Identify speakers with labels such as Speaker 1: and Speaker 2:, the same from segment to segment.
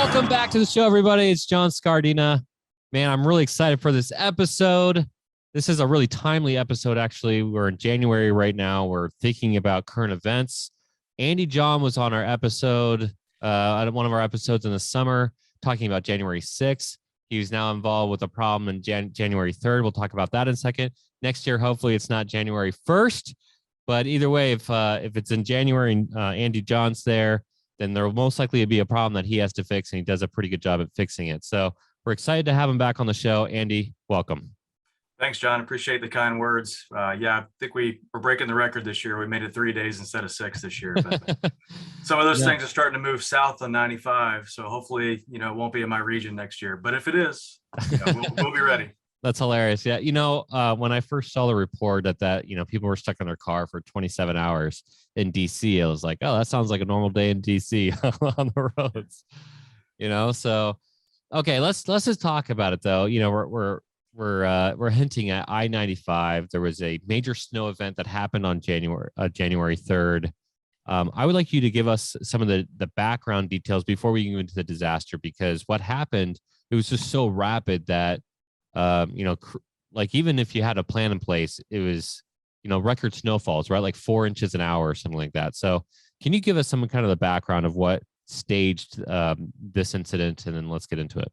Speaker 1: Welcome back to the show, everybody. It's John Scardina. Man, I'm really excited for this episode. This is a really timely episode, actually. We're in January right now. We're thinking about current events. Andy John was on our episode, one of our episodes in the summer, talking about January 6th. He's now involved with a problem in January 3rd. We'll talk about that in a second. Next year, hopefully, it's not January 1st. But either way, if it's in January and Andy John's there, then there will most likely be a problem that he has to fix, and he does a pretty good job at fixing it. So we're excited to have him back on the show. Andy, welcome.
Speaker 2: Thanks, John. Appreciate the kind words. I think we're breaking the record this year. We made it 3 days instead of 6 this year. But some of those things are starting to move south on 95. So hopefully, it won't be in my region next year. But if it is, we'll be ready.
Speaker 1: That's hilarious. Yeah. When I first saw the report that people were stuck in their car for 27 hours in DC, I was like, oh, that sounds like a normal day in DC on the roads, so, okay, let's just talk about it though. We're hinting at I-95. There was a major snow event that happened on January 3rd. I would like you to give us some of the background details before we go into the disaster, because what happened, it was just so rapid that, like even if you had a plan in place, it was, record snowfalls, right? Like 4 inches an hour or something like that. So can you give us some kind of the background of what staged this incident, and then let's get into it.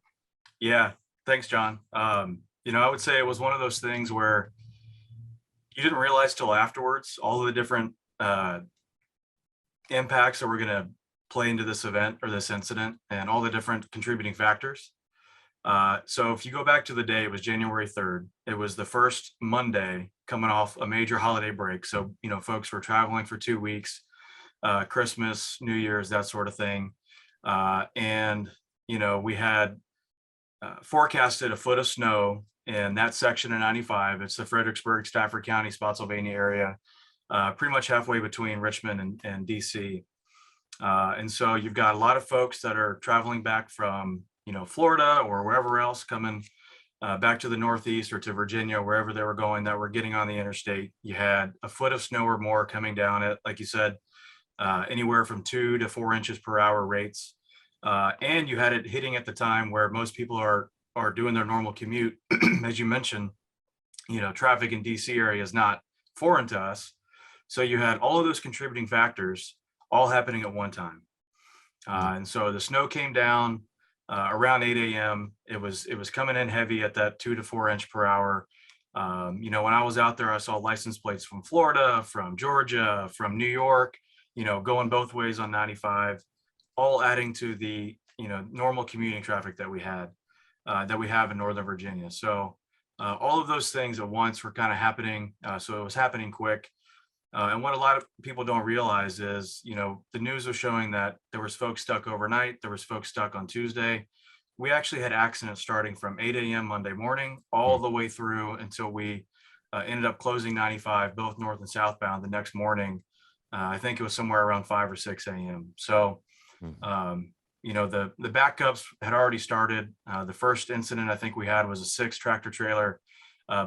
Speaker 2: Yeah. Thanks, John. I would say it was one of those things where you didn't realize till afterwards all of the different impacts that were going to play into this event or this incident, and all the different contributing factors. So if you go back to the day, it was January 3rd. It was the first Monday coming off a major holiday break. So, folks were traveling for 2 weeks, Christmas, New Year's, that sort of thing. We had forecasted a foot of snow in that section of 95. It's the Fredericksburg, Stafford County, Spotsylvania area, pretty much halfway between Richmond and DC. And so you've got a lot of folks that are traveling back from Florida or wherever else, coming back to the Northeast or to Virginia, wherever they were going, that were getting on the interstate. You had a foot of snow or more coming down at, like you said, anywhere from 2 to 4 inches per hour rates. And you had it hitting at the time where most people are doing their normal commute. As you mentioned, traffic in DC area is not foreign to us. So you had all of those contributing factors all happening at one time. And so the snow came down around 8 a.m. It was coming in heavy at that 2 to 4 inch per hour. When I was out there, I saw license plates from Florida, from Georgia, from New York, going both ways on 95, all adding to the, normal commuting traffic that we have in Northern Virginia. So all of those things at once were kind of happening. So it was happening quick. And what a lot of people don't realize is, the news was showing that there was folks stuck overnight. There was folks stuck on Tuesday. We actually had accidents starting from 8 a.m. Monday morning all the way through until we ended up closing 95, both north and southbound, the next morning. I think it was somewhere around 5 or 6 a.m. So, the backups had already started. The first incident I think we had was a 6 tractor trailer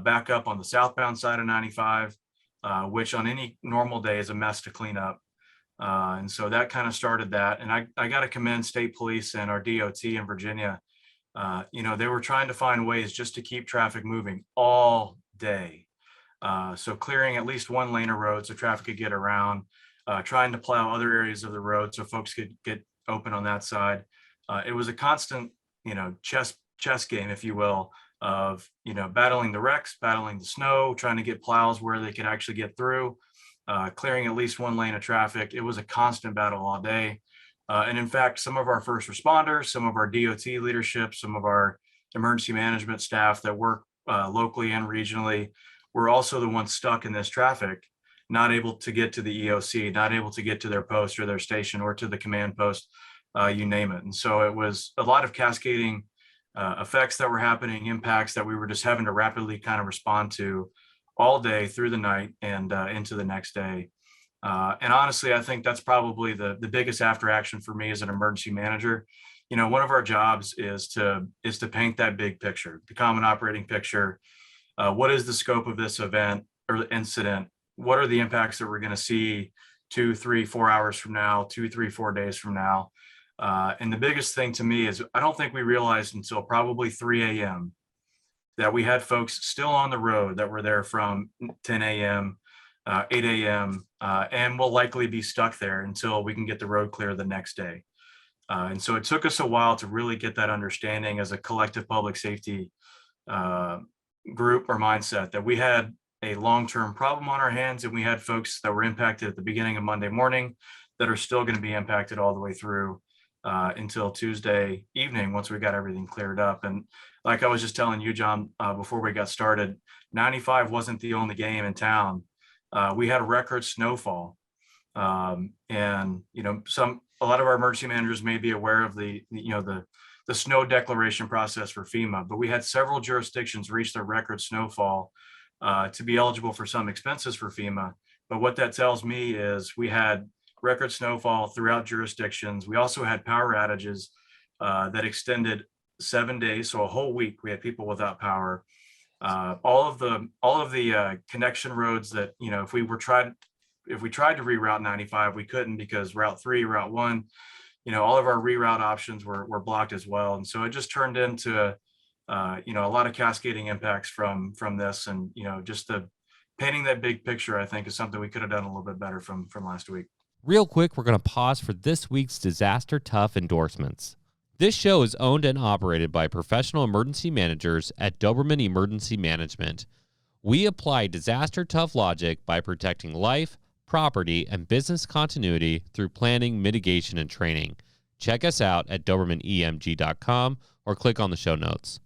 Speaker 2: backup on the southbound side of 95. Which on any normal day is a mess to clean up. And so that kind of started that. And I got to commend state police and our DOT in Virginia. They were trying to find ways just to keep traffic moving all day. So clearing at least one lane of road so traffic could get around, trying to plow other areas of the road so folks could get open on that side. It was a constant, chess game, if you will, of battling the wrecks, battling the snow, trying to get plows where they could actually get through, clearing at least one lane of traffic. It was a constant battle all day. And in fact, some of our first responders, some of our DOT leadership, some of our emergency management staff that work locally and regionally were also the ones stuck in this traffic, not able to get to the EOC, not able to get to their post or their station or to the command post, you name it. And so it was a lot of cascading effects that were happening, impacts that we were just having to rapidly kind of respond to all day through the night and into the next day. And honestly, I think that's probably the biggest after action for me as an emergency manager. One of our jobs is to paint that big picture, the common operating picture. What is the scope of this event or incident? What are the impacts that we're going to see 2, 3, 4 hours from now, 2, 3, 4 days from now? And the biggest thing to me is I don't think we realized until probably 3 a.m. that we had folks still on the road that were there from 10 a.m., 8 a.m., and will likely be stuck there until we can get the road clear the next day. And so it took us a while to really get that understanding as a collective public safety group or mindset that we had a long-term problem on our hands, and we had folks that were impacted at the beginning of Monday morning that are still going to be impacted all the way through until Tuesday evening once we got everything cleared up. And like I was just telling you, John, before we got started, 95 wasn't the only game in town. We had record snowfall. And a lot of our emergency managers may be aware of the snow declaration process for FEMA, but we had several jurisdictions reach their record snowfall to be eligible for some expenses for FEMA. But what that tells me is we had record snowfall throughout jurisdictions. We also had power outages that extended 7 days, so a whole week. We had people without power. All of the connection roads that if we tried to reroute 95, we couldn't because Route 3, Route 1, all of our reroute options were blocked as well. And so it just turned into a lot of cascading impacts from this, and just the painting that big picture, I think, is something we could have done a little bit better from last week.
Speaker 1: Real quick, we're going to pause for this week's Disaster Tough endorsements. This show is owned and operated by professional emergency managers at Doberman Emergency Management. We apply disaster tough logic by protecting life, property, and business continuity through planning, mitigation, and training. Check us out at DobermanEMG.com or click on the show notes.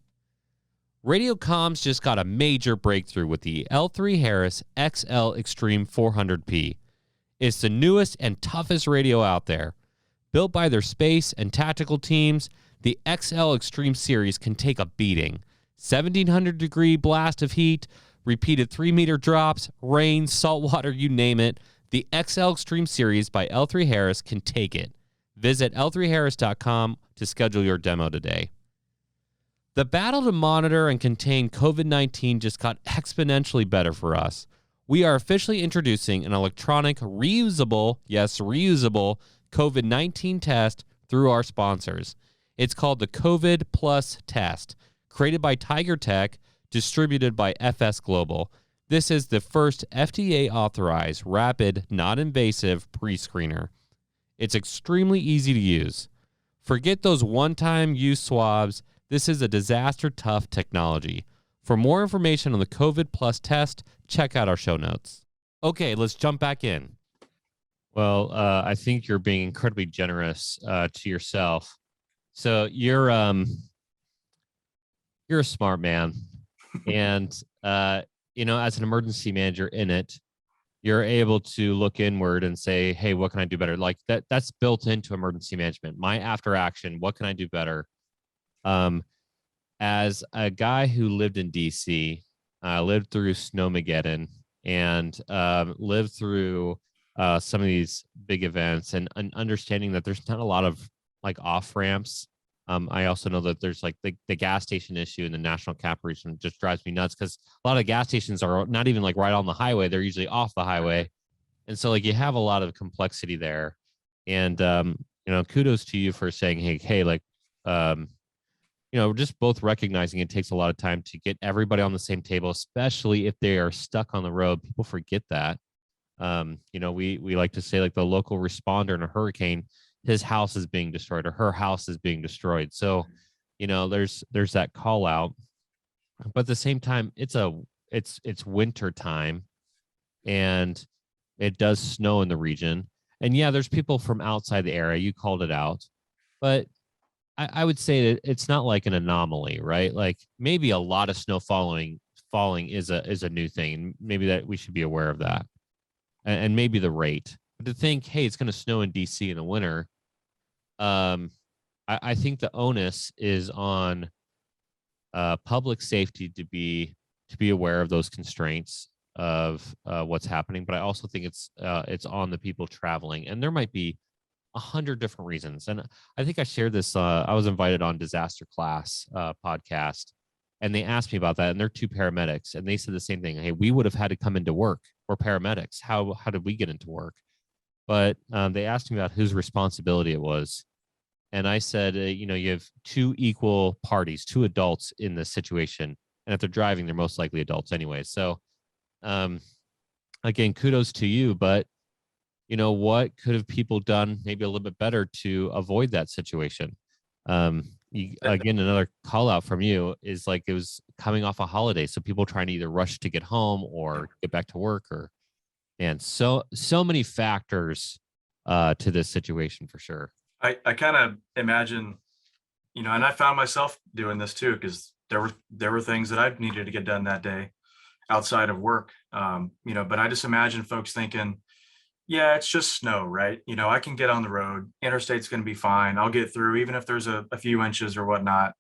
Speaker 1: Radio comms just got a major breakthrough with the L3 Harris XL Extreme 400P. It's the newest and toughest radio out there. Built by their space and tactical teams, the XL Extreme series can take a beating. 1,700-degree blast of heat, repeated 3-meter drops, rain, salt water, you name it. The XL Extreme series by L3 Harris can take it. Visit L3Harris.com to schedule your demo today. The battle to monitor and contain COVID-19 just got exponentially better for us. We are officially introducing an electronic, reusable COVID-19 test through our sponsors. It's called the COVID Plus Test, created by Tiger Tech, distributed by FS Global. This is the first FDA-authorized, rapid, non-invasive pre-screener. It's extremely easy to use. Forget those one-time use swabs. This is a disaster-tough technology. For more information on the COVID Plus test, check out our show notes. Okay, let's jump back in. Well, I think you're being incredibly generous to yourself. So you're a smart man, and as an emergency manager in it, you're able to look inward and say, "Hey, what can I do better?" Like that's built into emergency management. My after action, what can I do better? As a guy who lived in DC, lived through Snowmageddon, and lived through some of these big events, and understanding that there's not a lot of like off ramps. I also know that there's like the gas station issue in the National Cap region just drives me nuts because a lot of gas stations are not even like right on the highway; they're usually off the highway, and so like you have a lot of complexity there. And kudos to you for saying, hey, like just both recognizing it takes a lot of time to get everybody on the same table, especially if they are stuck on the road. People forget that. We like to say like the local responder in a hurricane, his house is being destroyed or her house is being destroyed. So, there's that call out, but at the same time, it's winter time and it does snow in the region. And yeah, there's people from outside the area. You called it out, but I would say that it's not like an anomaly, right? Like maybe a lot of snow falling is a new thing. And maybe that we should be aware of that. And maybe the rate. But to think, hey, it's going to snow in DC in the winter. I think the onus is on public safety to be aware of those constraints of what's happening. But I also think it's on the people traveling, and there might be 100 different reasons. And I think I shared this. I was invited on Disaster Class podcast, and they asked me about that. And they're two paramedics, and they said the same thing. Hey, we would have had to come into work. We're paramedics. How did we get into work? But they asked me about whose responsibility it was. And I said, you have two equal parties, two adults in this situation. And if they're driving, they're most likely adults anyway. So, um, again, kudos to you. But, what could have people done maybe a little bit better to avoid that situation? Again, another call out from you is like it was coming off a holiday. So people trying to either rush to get home or get back to work and so many factors to this situation for sure.
Speaker 2: I kind of imagine, and I found myself doing this too, because there were things that I needed to get done that day outside of work. But I just imagine folks thinking, yeah, it's just snow, right? I can get on the road. Interstate's going to be fine. I'll get through, even if there's a few inches or whatnot.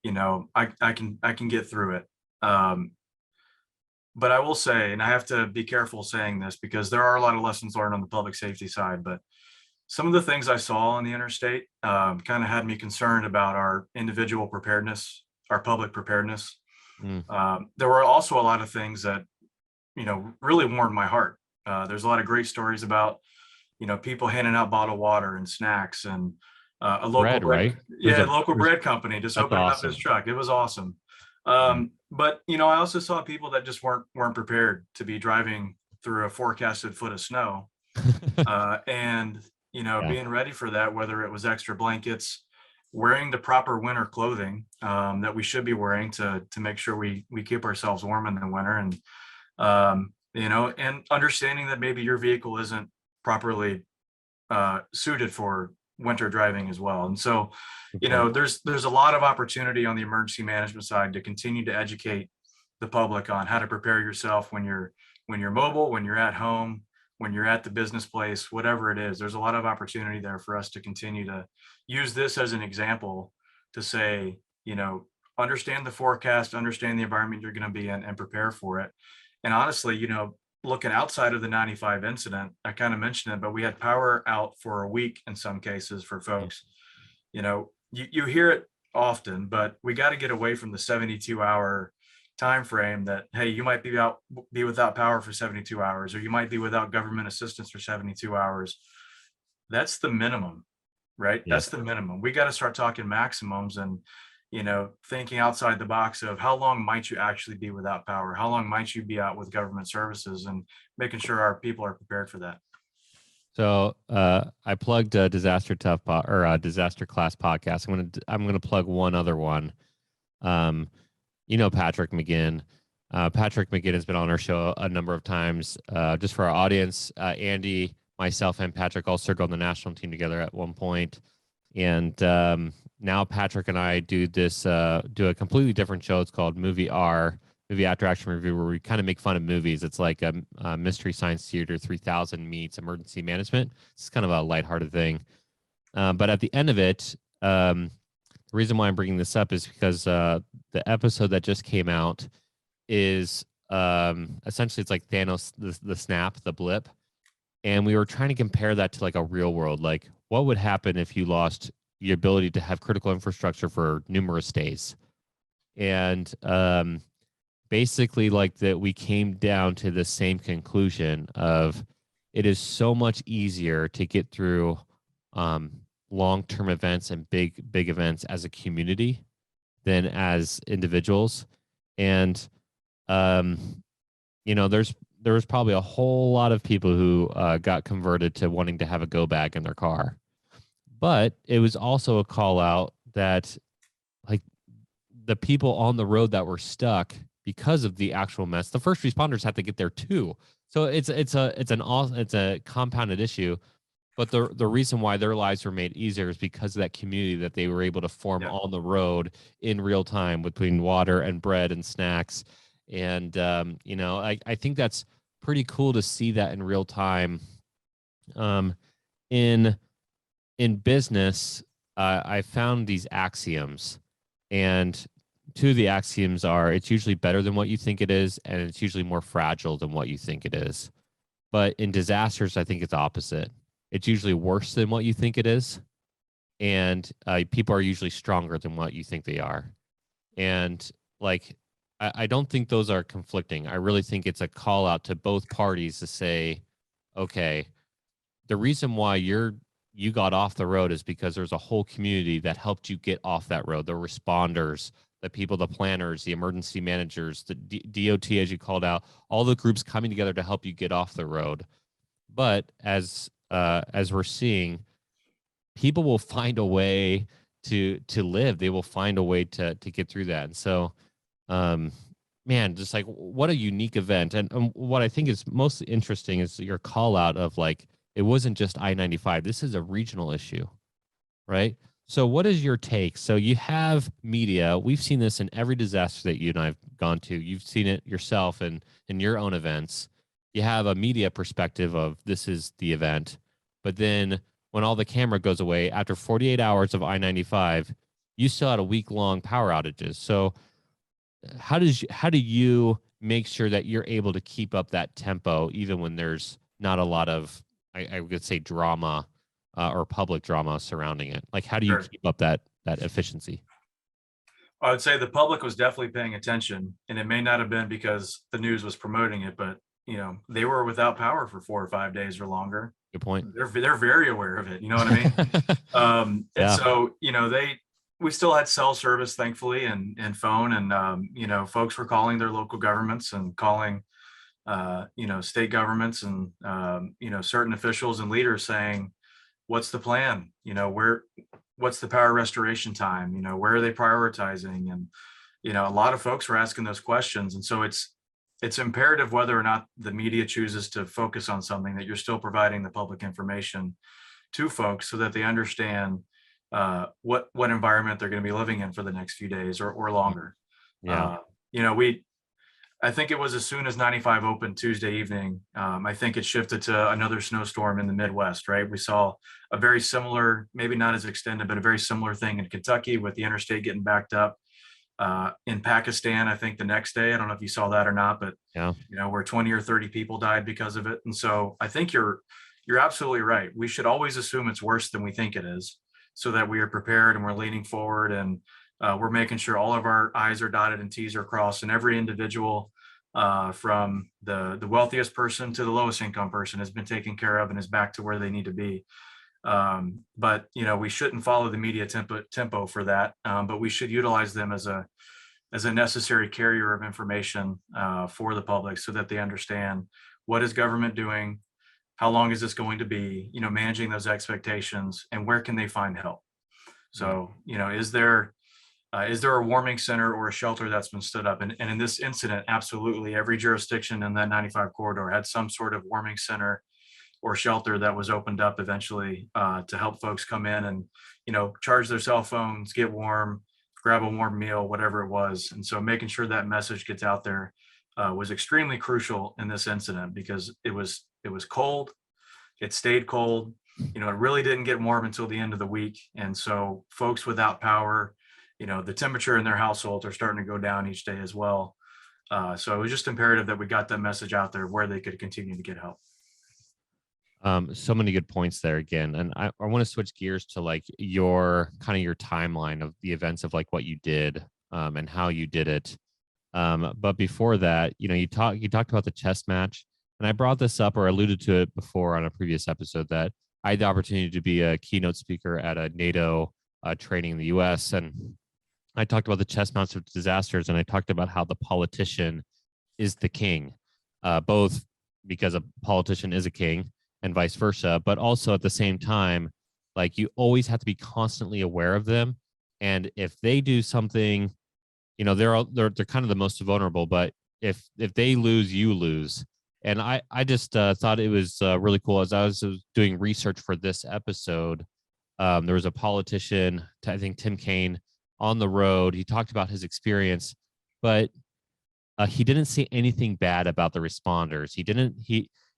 Speaker 2: I can get through it. But I will say, and I have to be careful saying this because there are a lot of lessons learned on the public safety side, but some of the things I saw on the interstate kind of had me concerned about our individual preparedness, our public preparedness.
Speaker 1: Mm.
Speaker 2: There were also a lot of things that, really warmed my heart. There's a lot of great stories about, people handing out bottled water and snacks, and a local
Speaker 1: Bread, right?
Speaker 2: local bread company just
Speaker 1: That's
Speaker 2: opening up his
Speaker 1: awesome.
Speaker 2: truck. It was awesome.
Speaker 1: Yeah.
Speaker 2: But I also saw people that just weren't prepared to be driving through a forecasted foot of snow, and
Speaker 1: Yeah.
Speaker 2: being ready for that, whether it was extra blankets, wearing the proper winter clothing that we should be wearing to make sure we keep ourselves warm in the winter, and understanding that maybe your vehicle isn't properly suited for winter driving as well. And so,
Speaker 1: Good point.
Speaker 2: there's a lot of opportunity on the emergency management side to continue to educate the public on how to prepare yourself when you're mobile, when you're at home, when you're at the business place, whatever it is. There's a lot of opportunity there for us to continue to use this as an example to say, understand the forecast, understand the environment you're going to be in, and prepare for it. And honestly, looking outside of the 95 incident, I kind of mentioned it, but we had power out for a week in some cases for folks. You hear it often, but we got to get away from the 72-hour time frame that, hey, you might be without power for 72 hours, or you might be without government assistance for 72 hours. That's the minimum, right?
Speaker 1: Yeah.
Speaker 2: That's the minimum. We got to start talking maximums and, thinking outside the box of how long might you actually be without power? How long might you be out with government services, and making sure our people are prepared for that.
Speaker 1: So I plugged a Disaster Disaster Class podcast. I'm gonna plug one other one. Patrick McGinn. Patrick McGinn has been on our show a number of times. Just for our audience, Andy, myself, and Patrick all served on the national team together at one point. And now Patrick and I do a completely different show. It's called Movie After Action Review, where we kind of make fun of movies. It's like a Mystery Science Theater 3000 meets emergency management. It's kind of a lighthearted thing. But at the end of it, the reason why I'm bringing this up is because the episode that just came out is essentially it's like Thanos, the snap, the blip. And we were trying to compare that to like a real world. Like, what would happen if you lost your ability to have critical infrastructure for numerous days? And basically, like that, we came down to the same conclusion of it is so much easier to get through long-term events and big events as a community than as individuals. And there was probably a whole lot of people who got converted to wanting to have a go bag in their car. But it was also a call out that like the people on the road that were stuck because of the actual mess, the first responders had to get there too. So it's a compounded issue. But the reason why their lives were made easier is because of that community that they were able to form on the road in real time between water and bread and snacks. And, I think that's pretty cool to see that in real time. In business, I found these axioms, and two of the axioms are it's usually better than what you think it is, and it's usually more fragile than what you think it is. But in disasters, I think it's opposite. It's usually worse than what you think it is, and people are usually stronger than what you think they are. And like, I don't think those are conflicting. I really think it's a call out to both parties to say, okay, the reason why you're you got off the road is because there's a whole community that helped you get off that road. The responders, the people, the planners, the emergency managers, the DOT, as you called out, all the groups coming together to help you get off the road. But as we're seeing, people will find a way to live. They will find a way to get through that. And so, um, man, just like what a unique event. And what I think is most interesting is your call out of like, it wasn't just I-95. This is a regional issue, right? So what is your take? So you have media. We've seen this in every disaster that you and I've gone to. You've seen it yourself in your own events. You have a media perspective of this is the event. But then when all the camera goes away after 48 hours of I-95, you still had a week-long power outages. So how do you make sure that you're able to keep up that tempo even when there's not a lot of I would say drama or public drama surrounding it? Like, how do you
Speaker 2: Sure.
Speaker 1: keep up that efficiency?
Speaker 2: I would say the public was definitely paying attention, and it may not have been because the news was promoting it, but they were without power for 4 or 5 days or longer.
Speaker 1: Good point.
Speaker 2: They're very aware of it. You know what I mean? And
Speaker 1: Yeah.
Speaker 2: so we still had cell service, thankfully, and phone, and folks were calling their local governments and calling state governments and certain officials and leaders saying, what's the plan? What's the power restoration time? Where are they prioritizing? And a lot of folks were asking those questions. And so it's imperative, whether or not the media chooses to focus on something, that you're still providing the public information to folks so that they understand what environment they're going to be living in for the next few days or longer.
Speaker 1: Yeah.
Speaker 2: I think it was as soon as 95 opened Tuesday evening, I think it shifted to another snowstorm in the Midwest, right? We saw a very similar, maybe not as extended, but a very similar thing in Kentucky with the interstate getting backed up. In Pakistan, I think the next day, I don't know if you saw that or not, but
Speaker 1: Yeah.
Speaker 2: where 20 or 30 people died because of it. And so I think you're absolutely right. We should always assume it's worse than we think it is, so that we are prepared and we're leaning forward and we're making sure all of our I's are dotted and T's are crossed, and every individual from the wealthiest person to the lowest income person has been taken care of and is back to where they need to be. But we shouldn't follow the media tempo for that, but we should utilize them as a necessary carrier of information for the public, so that they understand what is government doing, how long is this going to be, managing those expectations, and where can they find help. So is there a warming center or a shelter that's been stood up? And in this incident, absolutely every jurisdiction in that 95 corridor had some sort of warming center or shelter that was opened up eventually to help folks come in and, charge their cell phones, get warm, grab a warm meal, whatever it was. And so making sure that message gets out there was extremely crucial in this incident, because it was cold. It stayed cold. It really didn't get warm until the end of the week. And so folks without power, the temperature in their households are starting to go down each day as well. So it was just imperative that we got that message out there where they could continue to get help.
Speaker 1: So many good points there again. And I want to switch gears to like your timeline of the events of like what you did and how you did it. But before that, you talked about the chess match, and I brought this up or alluded to it before on a previous episode that I had the opportunity to be a keynote speaker at a NATO training in the US. And I talked about the chess match of disasters, and I talked about how the politician is the king, both because a politician is a king and vice versa, but also at the same time, like you always have to be constantly aware of them. And if they do something, they're kind of the most vulnerable, but if they lose, you lose. And I just thought it was really cool. As I was doing research for this episode, there was a politician, I think Tim Kaine, on the road. He talked about his experience, but he didn't say anything bad about the responders.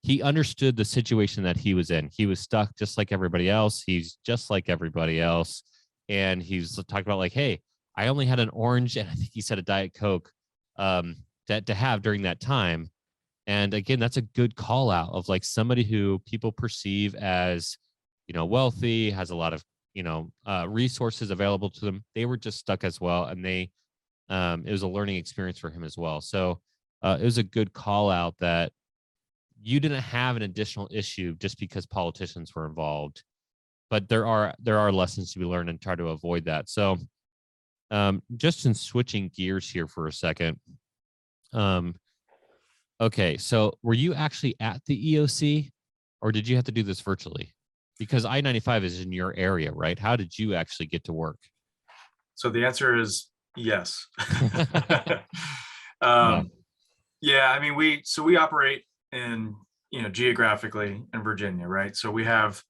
Speaker 1: He understood the situation that he was in. He was stuck just like everybody else. He's just like everybody else. And he's talking about like, hey, I only had an orange and I think he said a Diet Coke to have during that time. And again, that's a good call out of like somebody who people perceive as, wealthy, has a lot of, resources available to them. They were just stuck as well. And it was a learning experience for him as well. So it was a good call out that you didn't have an additional issue just because politicians were involved, but there are lessons to be learned and try to avoid that. So just in switching gears here for a second. Okay, so were you actually at the EOC, or did you have to do this virtually? Because I-95 is in your area, right? How did you actually get to work?
Speaker 2: So the answer is yes.
Speaker 1: Yeah.
Speaker 2: Yeah, I mean, we operate in, geographically in Virginia, right? So we have,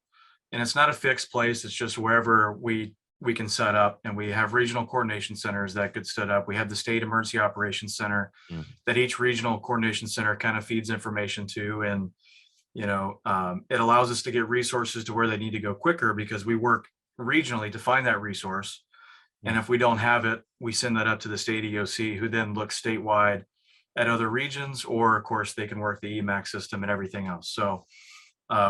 Speaker 2: and it's not a fixed place. It's just wherever we can set up, and we have regional coordination centers that could set up. We have the State Emergency Operations Center
Speaker 1: Mm.
Speaker 2: that each regional coordination center kind of feeds information to, and it allows us to get resources to where they need to go quicker because we work regionally to find that resource. And if we don't have it, we send that up to the state EOC, who then looks statewide at other regions, or of course they can work the EMAC system and everything else. So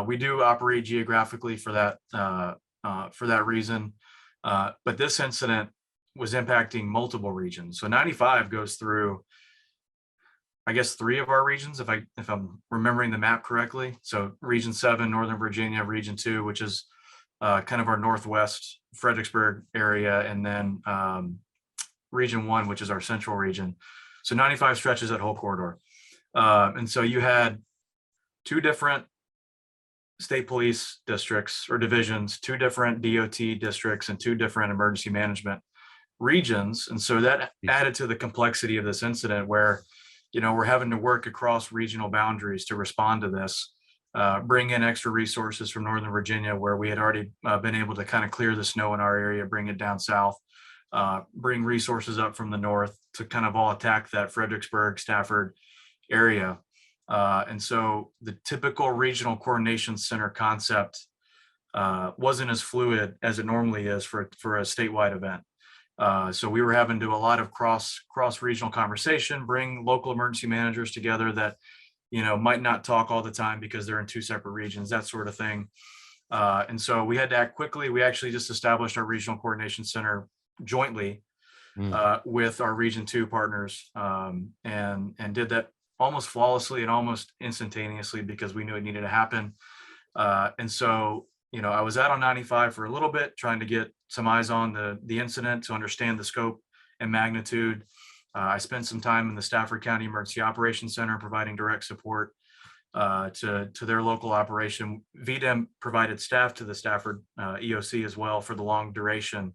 Speaker 2: we do operate geographically for that reason. But this incident was impacting multiple regions. So 95 goes through, I guess, 3 of our regions, if I'm remembering the map correctly. So Region 7, Northern Virginia, Region 2, which is kind of our northwest Fredericksburg area, and then Region 1, which is our central region. So 95 stretches that whole corridor. And so you had 2 different state police districts or divisions, 2 different DOT districts, and 2 different emergency management regions. And so that added to the complexity of this incident, where we're having to work across regional boundaries to respond to this, bring in extra resources from Northern Virginia, where we had already been able to kind of clear the snow in our area, bring it down south, bring resources up from the north to kind of all attack that Fredericksburg, Stafford area. And so the typical regional coordination center concept wasn't as fluid as it normally is for a statewide event. So we were having to do a lot of cross regional conversation, bring local emergency managers together that might not talk all the time because they're in 2 separate regions, that sort of thing. And so we had to act quickly. We actually just established our regional coordination center jointly with our Region 2 partners, and did that almost flawlessly and almost instantaneously because we knew it needed to happen. And so I was out on 95 for a little bit, trying to get some eyes on the incident to understand the scope and magnitude. I spent some time in the Stafford County Emergency Operations Center providing direct support to their local operation. VDEM provided staff to the Stafford EOC as well for the long duration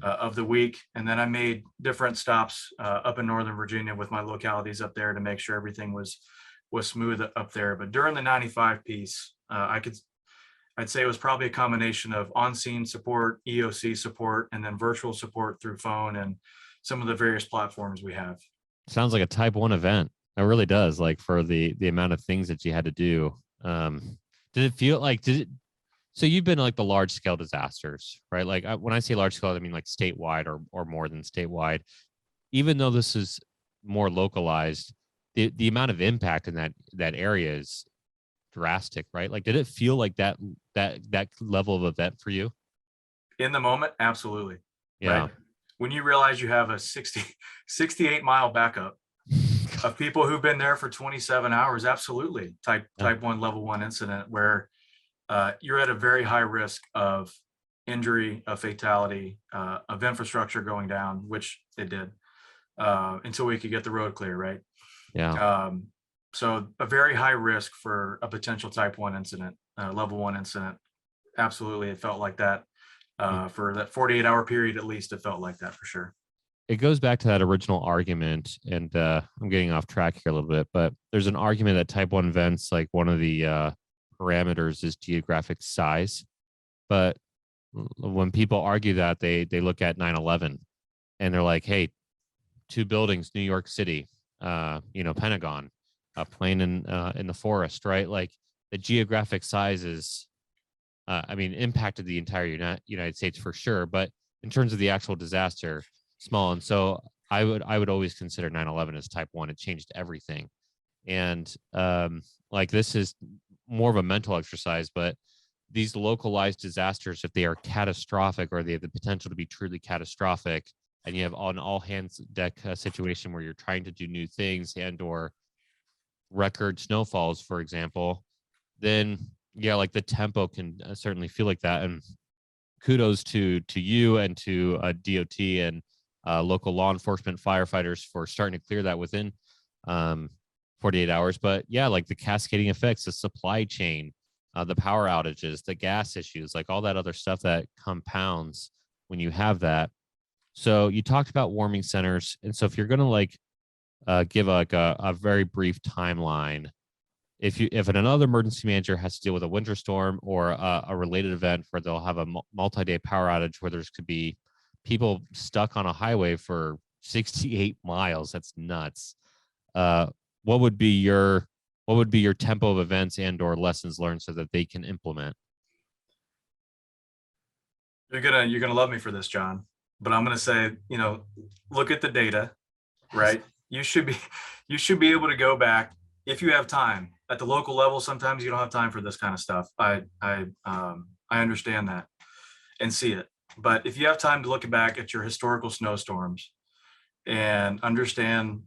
Speaker 2: of the week. And then I made different stops up in Northern Virginia with my localities up there to make sure everything was smooth up there. But during the 95 piece, I'd say it was probably a combination of on-scene support, EOC support, and then virtual support through phone and some of the various platforms we have.
Speaker 1: Sounds like a type 1 event. It really does, like, for the amount of things that you had to do. Did it feel like, so you've been like the large scale disasters, right? Like when I say large scale, I mean like statewide or more than statewide. Even though this is more localized, the amount of impact in that area is drastic, right? Like, did it feel like that level of event for you?
Speaker 2: In the moment, absolutely.
Speaker 1: Yeah.
Speaker 2: Right? When you realize you have a 68-mile backup of people who've been there for 27 hours, absolutely. Type 1, level 1 incident where you're at a very high risk of injury, of fatality, of infrastructure going down, which it did, until we could get the road clear, right?
Speaker 1: Yeah.
Speaker 2: So a very high risk for a potential type 1 incident, level 1 incident. Absolutely, it felt like that. For that 48-hour period, at least, it felt like that for sure.
Speaker 1: It goes back to that original argument, and I'm getting off track here a little bit, but there's an argument that type 1 events, like one of the parameters is geographic size. But when people argue that, they look at 9/11 and they're like, hey, 2 buildings, New York City, Pentagon, a plane in the forest, right? Like, the geographic sizes, impacted the entire United States for sure, but in terms of the actual disaster, small. And so I would always consider 9/11 as type 1. It changed everything. And like, this is more of a mental exercise, but these localized disasters, if they are catastrophic or they have the potential to be truly catastrophic, and you have an all hands deck situation where you're trying to do new things and or record snowfalls, for example, then yeah, like the tempo can certainly feel like that. And kudos to you and to DOT and local law enforcement firefighters for starting to clear that within 48 hours. But yeah, like the cascading effects, the supply chain, the power outages, the gas issues, like all that other stuff that compounds when you have that. So you talked about warming centers. And so if you're going to like give like a very brief timeline, if another emergency manager has to deal with a winter storm or a related event where they'll have a multi-day power outage where there's could be people stuck on a highway for 68 miles, that's nuts. What would be your tempo of events and or lessons learned so that they can implement?
Speaker 2: You're gonna love me for this, John, but I'm gonna say, look at the data, right? You should be able to go back if you have time. At the local level, sometimes you don't have time for this kind of stuff. I understand that and see it. But if you have time to look back at your historical snowstorms and understand,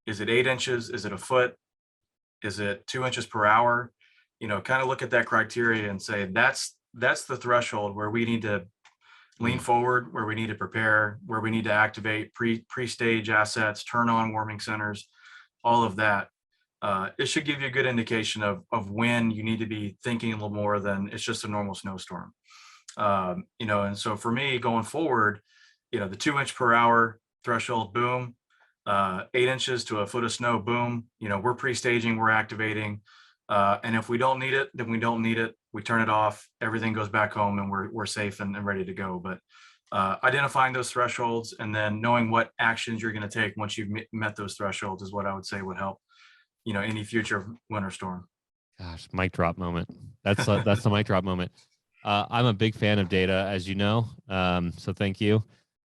Speaker 2: is it 8 inches? Is it a foot? Is it 2 inches per hour? Kind of look at that criteria and say, that's the threshold where we need to lean forward, where we need to prepare, where we need to activate pre-stage assets, turn on warming centers, all of that. It should give you a good indication of when you need to be thinking a little more than it's just a normal snowstorm. And so for me going forward, the 2 inch per hour threshold, boom, 8 inches to a foot of snow, boom, we're pre-staging, we're activating. And if we don't need it, then we don't need it. We turn it off, everything goes back home and we're safe and ready to go. But identifying those thresholds and then knowing what actions you're going to take once you've met those thresholds is what I would say would help, any future winter storm.
Speaker 1: Gosh, mic drop moment. That's the mic drop moment. I'm a big fan of data, as you know. So thank you.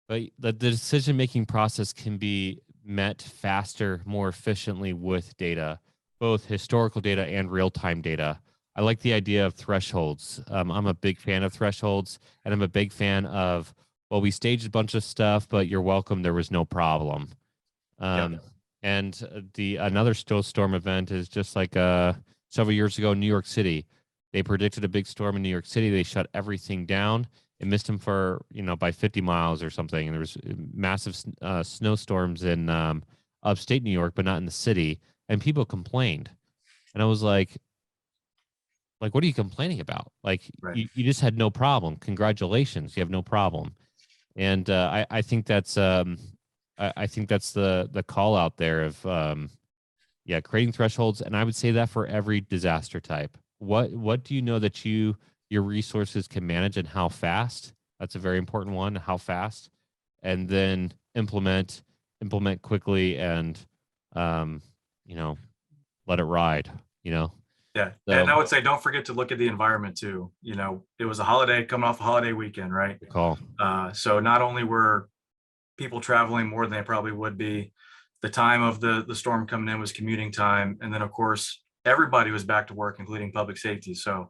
Speaker 1: But the decision-making process can be met faster, more efficiently with data, both historical data and real-time data. I like the idea of thresholds. I'm a big fan of thresholds, and I'm a big fan of, well, we staged a bunch of stuff, but you're welcome. There was no problem. And another snowstorm event is just like several years ago in New York City. They predicted a big storm in New York City. They shut everything down. It missed them for, by 50 miles or something. And there was massive snowstorms in upstate New York, but not in the city. And people complained. And I was like, what are you complaining about? Like,
Speaker 2: Right.
Speaker 1: you just had no problem. Congratulations, you have no problem. And I think that's I think that's the call out there of creating thresholds. And I would say that for every disaster type. What do you know that your resources can manage and how fast? That's a very important one. How fast, and then implement quickly and let it ride.
Speaker 2: Yeah.
Speaker 1: So,
Speaker 2: and I would say, don't forget to look at the environment too. It was a holiday, coming off a holiday weekend, right?
Speaker 1: call.
Speaker 2: So not only were people traveling more than they probably would be, the time of the storm coming in was commuting time. And then of course, everybody was back to work, including public safety. So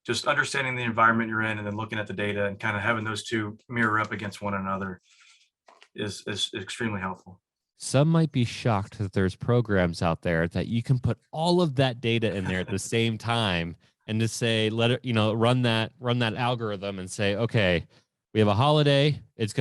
Speaker 2: just understanding the environment you're in and then looking at the data and kind of having those two mirror up against one another is extremely helpful.
Speaker 1: Some might be shocked that there's programs out there that you can put all of that data in there at the same time and just say, let it, run that algorithm and say, okay, we have a holiday. It's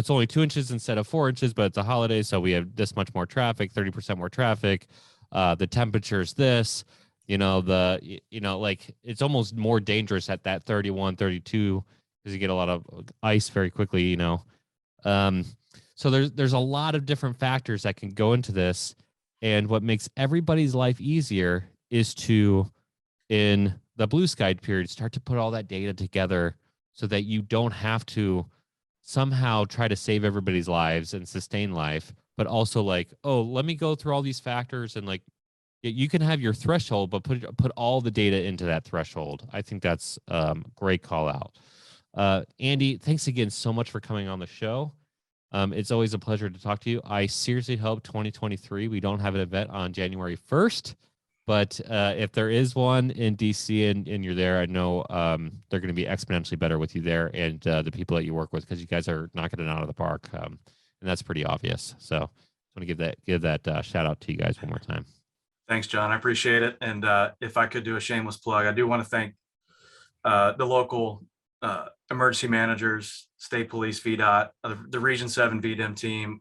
Speaker 1: only 2 inches instead of 4 inches, but it's a holiday. So we have this much more traffic, 30% more traffic. The temperature's this, it's almost more dangerous at that 31, 32, because you get a lot of ice very quickly, So there's a lot of different factors that can go into this. And what makes everybody's life easier is to, in the blue sky period, start to put all that data together so that you don't have to somehow try to save everybody's lives and sustain life, but also let me go through all these factors and you can have your threshold, but put all the data into that threshold. I think that's great call out. Andy, thanks again so much for coming on the show. It's always a pleasure to talk to you. I seriously hope 2023, we don't have an event on January 1st, but if there is one in DC and you're there, I know they're going to be exponentially better with you there and the people that you work with, because you guys are knocking it out of the park. And that's pretty obvious. So I want to give that shout out to you guys one more time.
Speaker 2: Thanks, John. I appreciate it. And if I could do a shameless plug, I do want to thank the local emergency managers, state police, VDOT, the Region 7 VDEM team,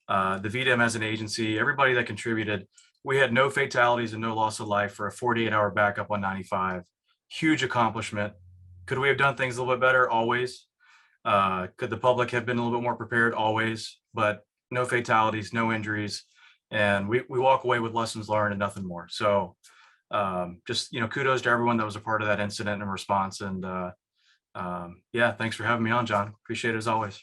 Speaker 2: the VDEM as an agency, everybody that contributed. We had no fatalities and no loss of life for a 48-hour backup on 95. Huge accomplishment. Could we have done things a little bit better? Always. Could the public have been a little bit more prepared? Always. But no fatalities, no injuries. And we walk away with lessons learned and nothing more. So just, kudos to everyone that was a part of that incident and response. And yeah, thanks for having me on, John. Appreciate it as always.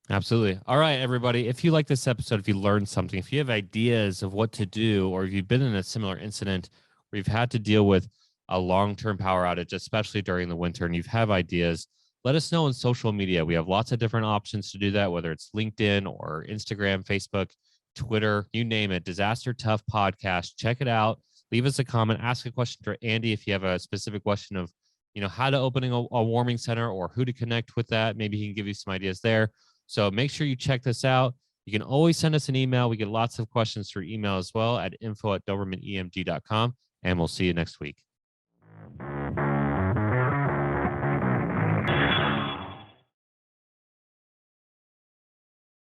Speaker 1: Absolutely. All right, everybody. If you like this episode, if you learned something, if you have ideas of what to do, or if you've been in a similar incident where you've had to deal with a long-term power outage, especially during the winter, and you have ideas, let us know on social media. We have lots of different options to do that, whether it's LinkedIn or Instagram, Facebook, Twitter, you name it. Disaster Tough Podcast. Check it out. Leave us a comment. Ask a question for Andy if you have a specific question of, how to opening a warming center or who to connect with that. Maybe he can give you some ideas there. So make sure you check this out. You can always send us an email. We get lots of questions through email as well at info@dobermanemg.com. And we'll see you next week.